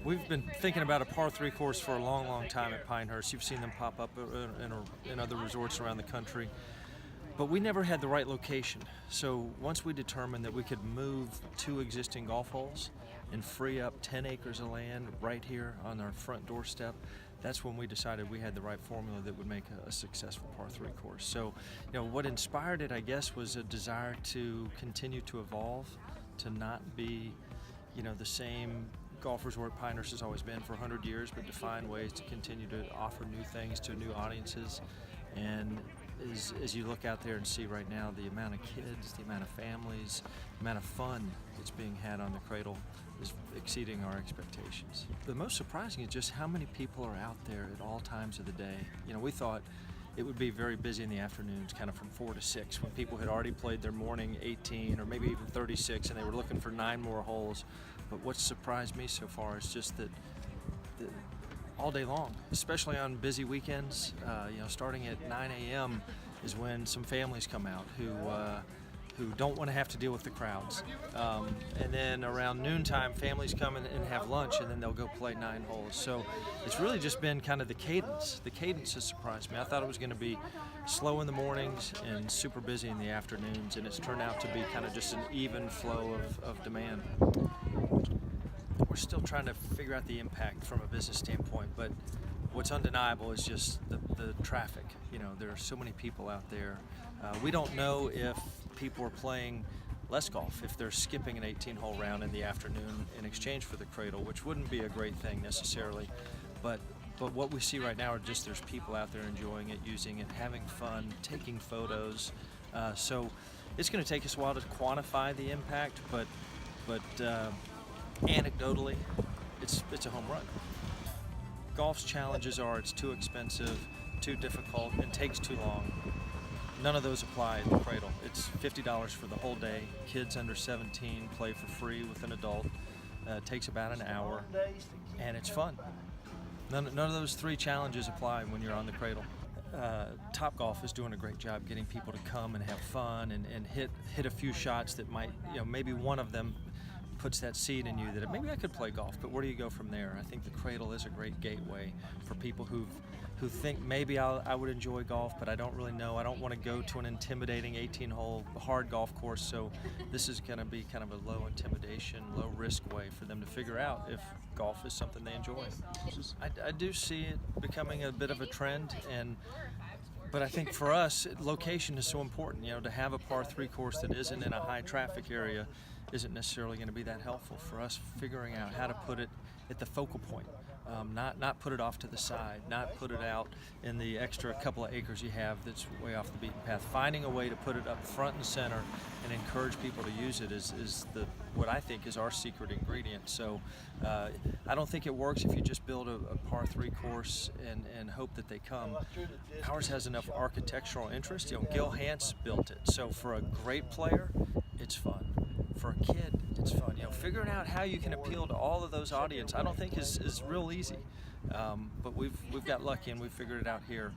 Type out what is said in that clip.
We've been thinking about a par 3 course for a long, long time at Pinehurst. You've seen them pop up in other resorts around the country. But we never had the right location. So once we determined that we could move 2 existing golf holes and free up 10 acres of land right here on our front doorstep, that's when we decided we had the right formula that would make a successful par 3 course. So, what inspired it, I guess, was a desire to continue to evolve, to not be, the same golf resort Pinehurst has always been for 100 years, but to find ways to continue to offer new things to new audiences. And as you look out there and see right now the amount of kids, the amount of families, the amount of fun that's being had on the Cradle is exceeding our expectations. The most surprising is just how many people are out there at all times of the day. We thought it would be very busy in the afternoons, kind of from 4 to 6, when people had already played their morning 18 or maybe even 36 and they were looking for 9 more holes. But what surprised me so far is just that all day long, especially on busy weekends, starting at 9 a.m. is when some families come out who don't want to have to deal with the crowds. And then around noontime, families come and have lunch, and then they'll go play 9 holes. So it's really just been kind of the cadence. The cadence has surprised me. I thought it was going to be slow in the mornings and super busy in the afternoons, and it's turned out to be kind of just an even flow of demand. We're still trying to figure out the impact from a business standpoint, but what's undeniable is just the traffic. There are so many people out there. We don't know if people are playing less golf, if they're skipping an 18-hole round in the afternoon in exchange for the Cradle, which wouldn't be a great thing necessarily. But what we see right now are just there's people out there enjoying it, using it, having fun, taking photos. So it's going to take us a while to quantify the impact, but anecdotally, it's a home run. Golf's challenges are it's too expensive, too difficult, and takes too long. None of those apply at the Cradle. It's $50 for the whole day. Kids under 17 play for free with an adult. It takes about an hour, and it's fun. None of those 3 challenges apply when you're on the Cradle. Topgolf is doing a great job getting people to come and have fun and hit a few shots that might, maybe one of them puts that seed in you that maybe I could play golf, but where do you go from there? I think the Cradle is a great gateway for people who think maybe I would enjoy golf, but I don't really know. I don't want to go to an intimidating 18-hole hard golf course, so this is going to be kind of a low intimidation, low risk way for them to figure out if golf is something they enjoy. I do see it becoming a bit of a trend, but I think for us, location is so important. To have a par 3 course that isn't in a high traffic area isn't necessarily going to be that helpful for us figuring out how to put it at the focal point, not put it off to the side, not put it out in the extra couple of acres you have that's way off the beaten path. Finding a way to put it up front and center and encourage people to use it is what I think is our secret ingredient. So I don't think it works if you just build a par 3 course and hope that they come. Ours has enough architectural interest. Gil Hance built it, so for a great player, it's fun. For a kid, it's fun. Figuring out how you can appeal to all of those audiences, I don't think is real easy. But we've got lucky and we've figured it out here.